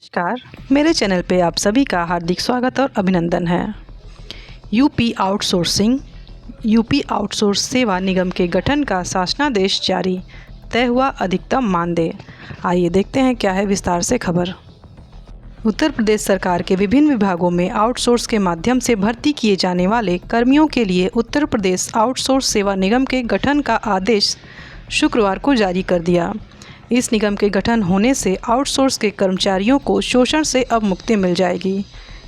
नमस्कार, मेरे चैनल पे आप सभी का हार्दिक स्वागत और अभिनंदन है। यूपी आउटसोर्स सेवा निगम के गठन का शासनादेश जारी, तय हुआ अधिकतम मानदेय। आइए देखते हैं क्या है विस्तार से खबर। उत्तर प्रदेश सरकार के विभिन्न विभागों में आउटसोर्स के माध्यम से भर्ती किए जाने वाले कर्मियों के लिए उत्तर प्रदेश आउटसोर्स सेवा निगम के गठन का आदेश शुक्रवार को जारी कर दिया। इस निगम के गठन होने से आउटसोर्स के कर्मचारियों को शोषण से अब मुक्ति मिल जाएगी।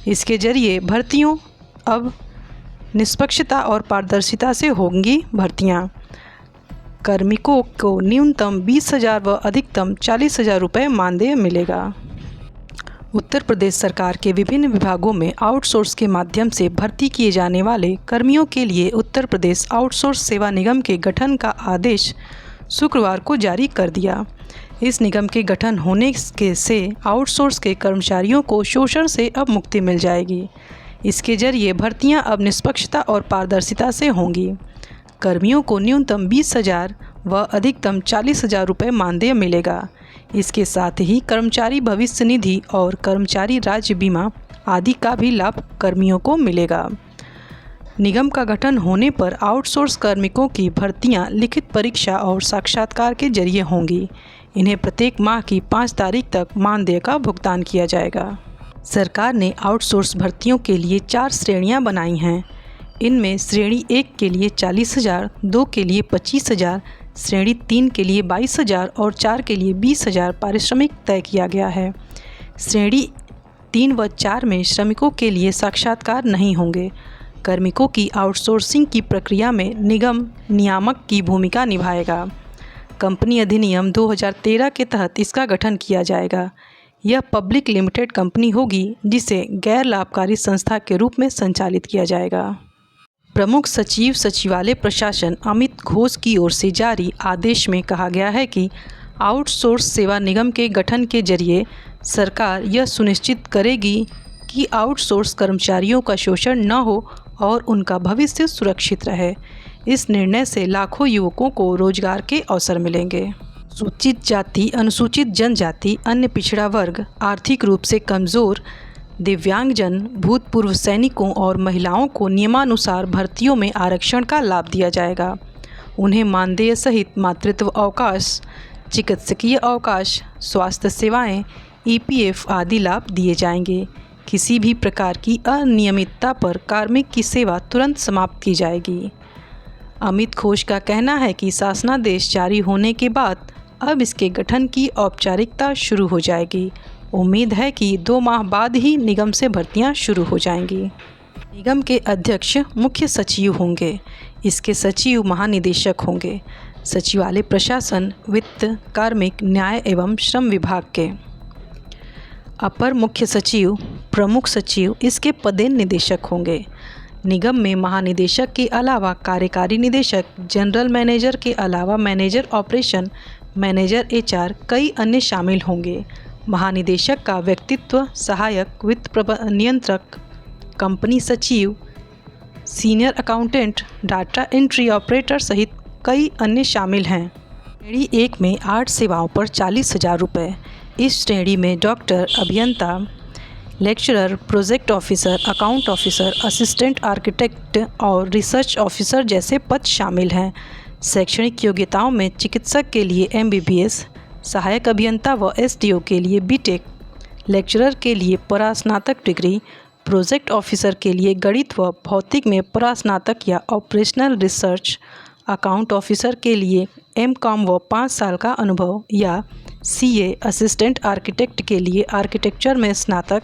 इसके जरिए भर्तियों अब निष्पक्षता और पारदर्शिता से होंगी भर्तियां। कार्मिकों को न्यूनतम 20,000 व अधिकतम 40,000 रुपये मानदेय मिलेगा। उत्तर प्रदेश सरकार के विभिन्न विभागों में आउटसोर्स के माध्यम से भर्ती किए जाने वाले कर्मियों के लिए उत्तर प्रदेश आउटसोर्स सेवा निगम के गठन का आदेश शुक्रवार को जारी कर दिया। इस निगम के गठन होने से आउटसोर्स के कर्मचारियों को शोषण से अब मुक्ति मिल जाएगी। इसके जरिए भर्तियां अब निष्पक्षता और पारदर्शिता से होंगी। कर्मियों को न्यूनतम 20,000 व अधिकतम 40,000 रुपये मानदेय मिलेगा। इसके साथ ही कर्मचारी भविष्य निधि और कर्मचारी राज्य बीमा आदि का भी लाभ कर्मियों को मिलेगा। निगम का गठन होने पर आउटसोर्स कार्मिकों की भर्तियां लिखित परीक्षा और साक्षात्कार के जरिए होंगी। इन्हें प्रत्येक माह की 5 तारीख तक मानदेय का भुगतान किया जाएगा। सरकार ने आउटसोर्स भर्तियों के लिए 4 श्रेणियां बनाई हैं। इनमें श्रेणी 1 के लिए 40,000, 2 के लिए 25,000, श्रेणी 3 के लिए 22,000 और 4 के लिए 20,000 पारिश्रमिक तय किया गया है। श्रेणी 3 व 4 में श्रमिकों के लिए साक्षात्कार नहीं होंगे। कार्मिकों की आउटसोर्सिंग की प्रक्रिया में निगम नियामक की भूमिका निभाएगा। कंपनी अधिनियम 2013 के तहत इसका गठन किया जाएगा। यह पब्लिक लिमिटेड कंपनी होगी जिसे गैर लाभकारी संस्था के रूप में संचालित किया जाएगा। प्रमुख सचिव सचिवालय प्रशासन अमित घोष की ओर से जारी आदेश में कहा गया है कि आउटसोर्स सेवा निगम के गठन के जरिए सरकार यह सुनिश्चित करेगी कि आउटसोर्स कर्मचारियों का शोषण न हो और उनका भविष्य सुरक्षित रहे। इस निर्णय से लाखों युवकों को रोजगार के अवसर मिलेंगे। सूचित जाति, अनुसूचित जनजाति, अन्य पिछड़ा वर्ग, आर्थिक रूप से कमज़ोर, दिव्यांगजन, भूतपूर्व सैनिकों और महिलाओं को नियमानुसार भर्तियों में आरक्षण का लाभ दिया जाएगा। उन्हें मानदेय सहित मातृत्व अवकाश, चिकित्सकीय अवकाश, स्वास्थ्य सेवाएं, EPF आदि लाभ दिए जाएंगे। किसी भी प्रकार की अनियमितता पर कार्मिक की सेवा तुरंत समाप्त की जाएगी। अमित घोष का कहना है कि शासनादेश जारी होने के बाद अब इसके गठन की औपचारिकता शुरू हो जाएगी। उम्मीद है कि 2 माह बाद ही निगम से भर्तियां शुरू हो जाएंगी। निगम के अध्यक्ष मुख्य सचिव होंगे। इसके सचिव महानिदेशक होंगे। सचिवालय प्रशासन, वित्त, कार्मिक, न्याय एवं श्रम विभाग के अपर मुख्य सचिव, प्रमुख सचिव इसके पदेन निदेशक होंगे। निगम में महानिदेशक के अलावा कार्यकारी निदेशक, जनरल मैनेजर के अलावा मैनेजर ऑपरेशन, मैनेजर HR, कई अन्य शामिल होंगे। महानिदेशक का व्यक्तित्व सहायक, वित्त नियंत्रक, कंपनी सचिव, senior accountant, data entry operator सहित कई अन्य शामिल हैं। श्रेणी 1 में 8 सेवाओं पर 40,000 रुपये। इस श्रेणी में डॉक्टर, अभियंता, lecturer, project officer, account officer, assistant architect और रिसर्च ऑफिसर जैसे पद शामिल हैं। शैक्षणिक योग्यताओं में चिकित्सक के लिए MBBS, सहायक अभियंता व SDO के लिए BTech, लेक्चरर के लिए परास्नातक डिग्री, प्रोजेक्ट ऑफिसर के लिए गणित व भौतिक में परास्नातक या ऑपरेशनल रिसर्च, अकाउंट ऑफिसर के लिए MCOM व 5 साल का अनुभव या CA, असिस्टेंट आर्किटेक्ट के लिए आर्किटेक्चर में स्नातक,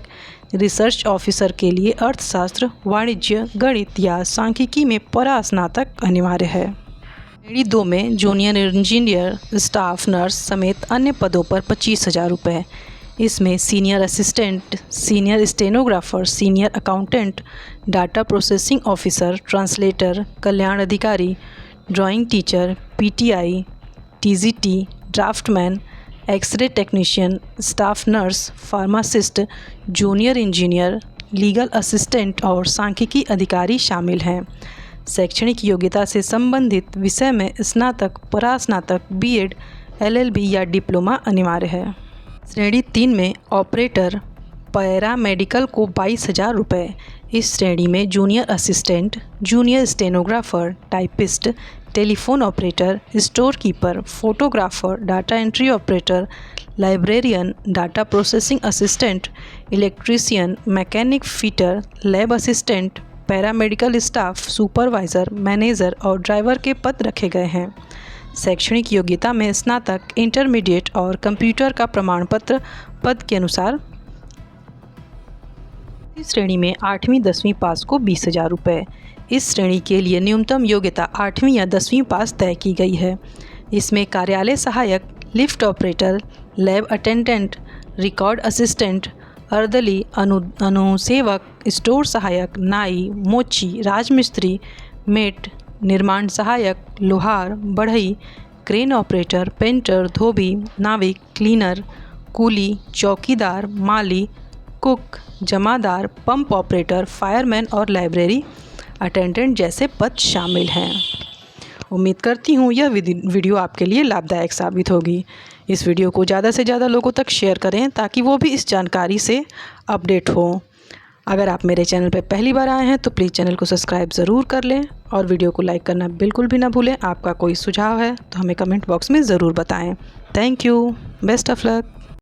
रिसर्च ऑफिसर के लिए अर्थशास्त्र, वाणिज्य, गणित या सांख्यिकी में परास्नातक अनिवार्य है। श्रेणी 2 में जूनियर इंजीनियर, स्टाफ नर्स समेत अन्य पदों पर 25,000 रुपये। इसमें senior assistant, senior stenographer, senior accountant, data processing officer, translator, कल्याण अधिकारी, drawing teacher, PTI, TGT, draftsman, X-ray technician, staff nurse, pharmacist, junior engineer, legal assistant और सांख्यिकी अधिकारी शामिल हैं। शैक्षणिक योग्यता से संबंधित विषय में स्नातक, परास्नातक, B.Ed, LLB या डिप्लोमा अनिवार्य है। श्रेणी 3 में ऑपरेटर पैरामेडिकल को 22,000 रुपये। इस श्रेणी में junior assistant, junior stenographer, typist, telephone operator, store keeper, photographer, data entry operator, librarian, data processing assistant, electrician, mechanic fitter, lab assistant, paramedical staff, supervisor, manager और ड्राइवर के पद रखे गए हैं। शैक्षणिक योग्यता में स्नातक, इंटरमीडिएट और कंप्यूटर का प्रमाण पत्र पद के अनुसार। इस श्रेणी में 8वीं 10वीं पास को 20,000 रुपये। इस श्रेणी के लिए न्यूनतम योग्यता 8वीं या 10वीं पास तय की गई है। इसमें कार्यालय सहायक, lift operator, lab attendant, record assistant, अर्दली अनुसेवक, स्टोर सहायक, नाई, मोची, राजमिस्त्री, मेट, निर्माण सहायक, लोहार, बढ़ई, क्रेन ऑपरेटर, पेंटर, धोबी, नाविक, क्लीनर, कूली, चौकीदार, माली, कुक, जमादार, पंप ऑपरेटर, फायरमैन और लाइब्रेरी अटेंडेंट जैसे पद शामिल हैं। उम्मीद करती हूँ यह वीडियो आपके लिए लाभदायक साबित होगी। इस वीडियो को ज़्यादा से ज़्यादा लोगों तक शेयर करें ताकि वो भी इस जानकारी से अपडेट हो। अगर आप मेरे चैनल पर पहली बार आए हैं तो प्लीज़ चैनल को सब्सक्राइब ज़रूर कर लें और वीडियो को लाइक करना बिल्कुल भी ना भूलें। आपका कोई सुझाव है तो हमें कमेंट बॉक्स में ज़रूर बताएं। Thank you. Best of luck.